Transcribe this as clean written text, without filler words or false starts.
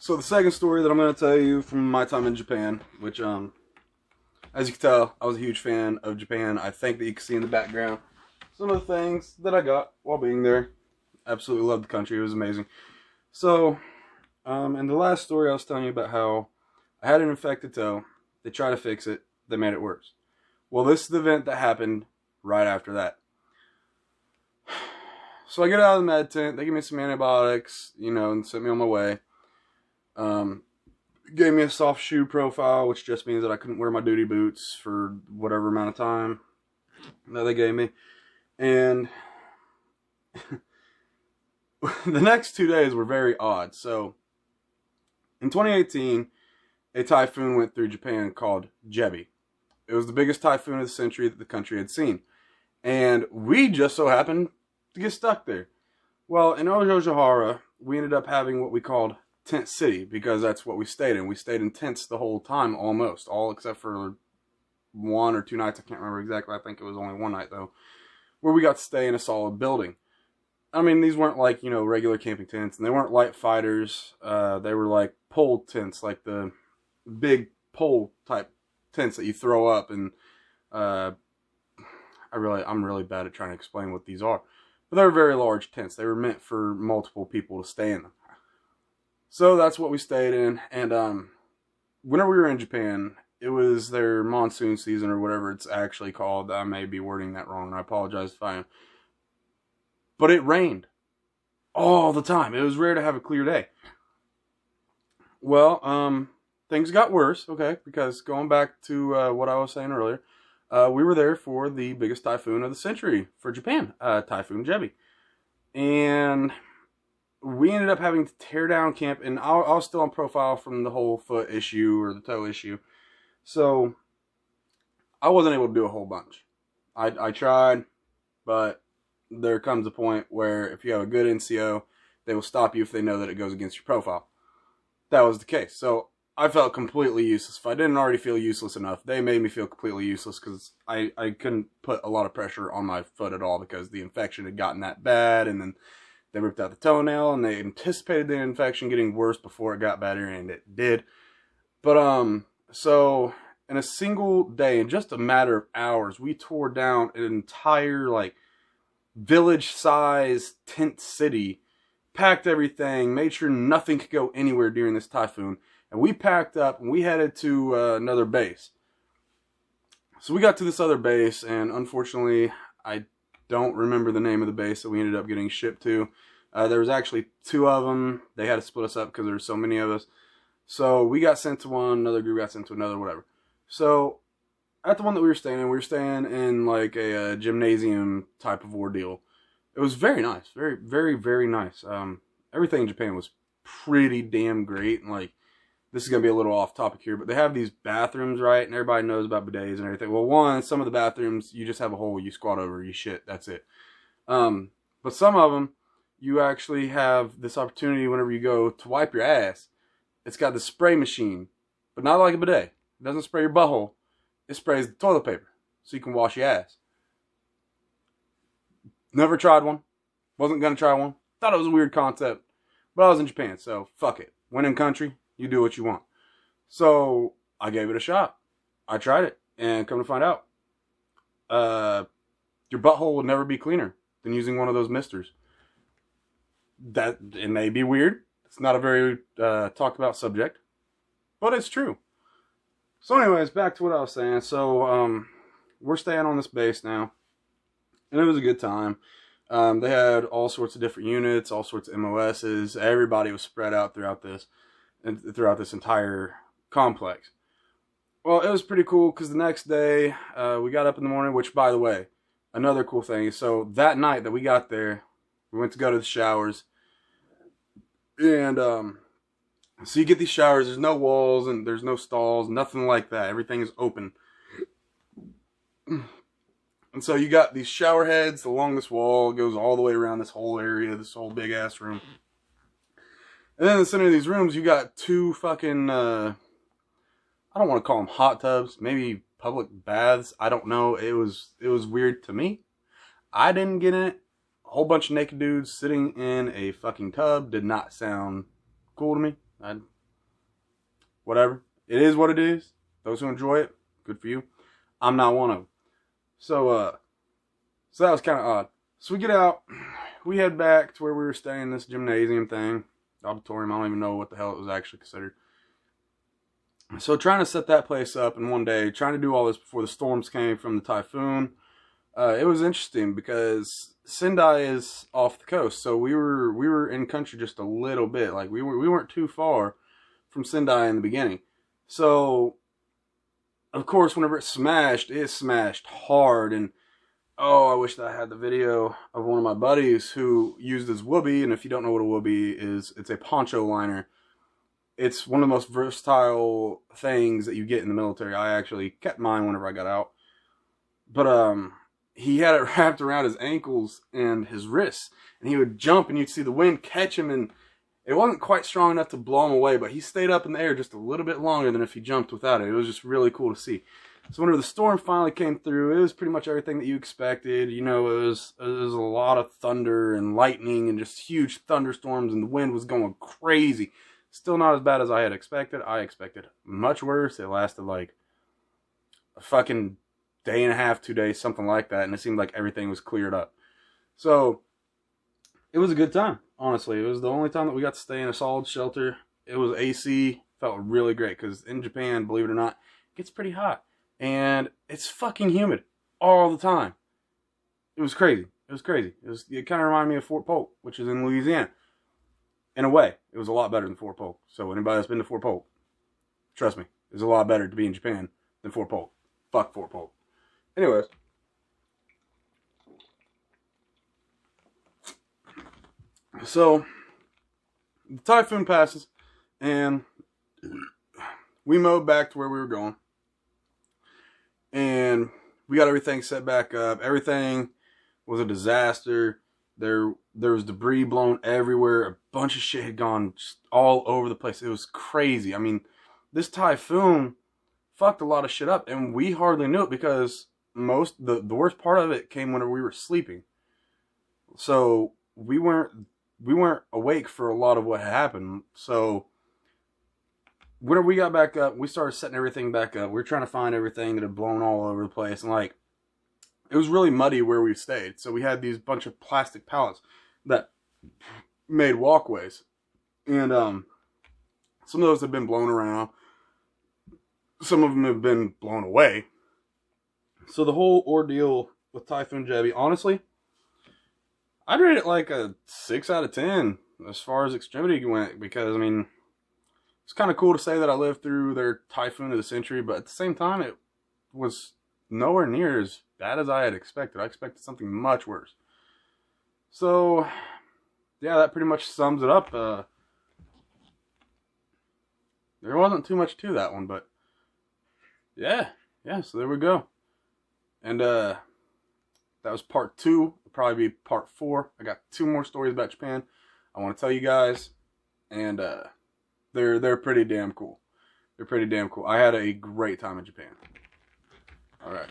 So the second story that I'm going to tell you from my time in Japan, which, as you can tell, I was a huge fan of Japan. I think that you can see in the background some of the things that I got while being there. Absolutely loved the country. It was amazing. So, in the last story I was telling you about how I had an infected toe. They tried to fix it. They made it worse. Well, this is the event that happened right after that. So I get out of the med tent. They give me some antibiotics, and sent me on my way. Gave me a soft shoe profile, which just means that I couldn't wear my duty boots for whatever amount of time that they gave me. And the next 2 days were very odd. So, in 2018, a typhoon went through Japan called Jebi. It was the biggest typhoon of the century that the country had seen. And we just so happened to get stuck there. Well, in Ojojihara, we ended up having what we called Tent City, because that's what we stayed in. We stayed in tents the whole time, almost. All except for 1 or 2 nights. I can't remember exactly. I think it was only 1 night, though, where we got to stay in a solid building. I mean, these weren't like, regular camping tents, and they weren't light fighters. They were like pole tents, like the big pole type tents that you throw up. And I'm really bad at trying to explain what these are. But they were very large tents. They were meant for multiple people to stay in them. So that's what we stayed in. And whenever we were in Japan, it was their monsoon season, or whatever it's actually called. I may be wording that wrong, and I apologize if I am. But it rained all the time. It was rare to have a clear day. Well, things got worse, okay, because going back to what I was saying earlier, we were there for the biggest typhoon of the century for Japan, Typhoon Jebi. And we ended up having to tear down camp, and I was still on profile from the whole foot issue or the toe issue. So I wasn't able to do a whole bunch. I tried, but there comes a point where if you have a good NCO, they will stop you if they know that it goes against your profile. That was the case. So I felt completely useless. If I didn't already feel useless enough, they made me feel completely useless, because I couldn't put a lot of pressure on my foot at all, because the infection had gotten that bad, and then they ripped out the toenail, and they anticipated the infection getting worse before it got better, and it did. But, so in a single day, in just a matter of hours, we tore down an entire, village-sized tent city, packed everything, made sure nothing could go anywhere during this typhoon, and we packed up, and we headed to another base. So we got to this other base, and unfortunately, I don't remember the name of the base that we ended up getting shipped to. There was actually 2 of them. They had to split us up because there were so many of us. So we got sent to one, another group got sent to another, whatever. So at the one that we were staying in like a gymnasium type of ordeal. It was very nice. Very, very, very nice. Everything in Japan was pretty damn great. And this is going to be a little off topic here, but they have these bathrooms, right? And everybody knows about bidets and everything. Well, some of the bathrooms, you just have a hole, you squat over, you shit, that's it. But some of them, you actually have this opportunity whenever you go to wipe your ass. It's got the spray machine, but not like a bidet. It doesn't spray your butthole. It sprays the toilet paper, so you can wash your ass. Never tried one. Wasn't going to try one. Thought it was a weird concept. But I was in Japan, so fuck it. When in country, you do what you want. So I gave it a shot. I tried it, and come to find out, your butthole will never be cleaner than using one of those misters. That, it may be weird. It's not a very talked about subject, but it's true. So anyways, back to what I was saying. So we're staying on this base now, and it was a good time. They had all sorts of different units, all sorts of MOSs. Everybody was spread out throughout this entire complex. Well, it was pretty cool, because the next day we got up in the morning, which, by the way, another cool thing is, so that night that we got there, we went to go to the showers, and so you get these showers, there's no walls, and there's no stalls, nothing like that. Everything is open. And so you got these shower heads along this wall. It goes all the way around this whole area, this whole big ass room. And then in the center of these rooms, you got 2 fucking, I don't want to call them hot tubs, maybe public baths. I don't know. It was weird to me. I didn't get in it. A whole bunch of naked dudes sitting in a fucking tub did not sound cool to me. whatever. It is what it is. Those who enjoy it, good for you. I'm not one of them. So that was kind of odd. So we get out, we head back to where we were staying, this gymnasium thing, auditorium. I don't even know what the hell it was actually considered. So trying to set that place up in one day, trying to do all this before the storms came from the typhoon. It was interesting because Sendai is off the coast, so we were in country just a little bit. Like we weren't too far from Sendai in the beginning. So of course, whenever it smashed hard. And oh, I wish that I had the video of one of my buddies who used his whoopee. And if you don't know what a whoopee is, it's a poncho liner. It's one of the most versatile things that you get in the military. I actually kept mine whenever I got out. But he had it wrapped around his ankles and his wrists. And he would jump and you'd see the wind catch him. And it wasn't quite strong enough to blow him away, but he stayed up in the air just a little bit longer than if he jumped without it. It was just really cool to see. So whenever the storm finally came through, it was pretty much everything that you expected. You know, it was a lot of thunder and lightning and just huge thunderstorms, and the wind was going crazy. Still not as bad as I had expected. I expected much worse. It lasted like a fucking day and a half, 2 days, something like that, and it seemed like everything was cleared up. So it was a good time, honestly. It was the only time that we got to stay in a solid shelter. It was AC. Felt really great because in Japan, believe it or not, it gets pretty hot. And it's fucking humid all the time. It was crazy. It was crazy. It kind of reminded me of Fort Polk, which is in Louisiana. In a way, it was a lot better than Fort Polk. So anybody that's been to Fort Polk, trust me, it's a lot better to be in Japan than Fort Polk. Fuck Fort Polk. Anyways. So, the typhoon passes, and we mowed back to where we were going. And we got everything set back up. Everything was a disaster. There was debris blown everywhere. A bunch of shit had gone just all over the place. It was crazy. I mean, this typhoon fucked a lot of shit up, and we hardly knew it because the worst part of it came whenever we were sleeping. So we weren't awake for a lot of what happened. So whenever we got back up, we started setting everything back up. We were trying to find everything that had blown all over the place. And like, it was really muddy where we stayed. So we had these bunch of plastic pallets that made walkways. And some of those have been blown around. Some of them have been blown away. So the whole ordeal with Typhoon Jebi, honestly, I'd rate it like a 6 out of 10 as far as extremity went. Because, I mean, it's kind of cool to say that I lived through their typhoon of the century, but at the same time, it was nowhere near as bad as I had expected. I expected something much worse. So, yeah, that pretty much sums it up. There wasn't too much to that one, but yeah, so there we go. And that was part 2. It'll probably be part 4. I got 2 more stories about Japan I want to tell you guys, and they're pretty damn cool. They're pretty damn cool. I had a great time in Japan. All right.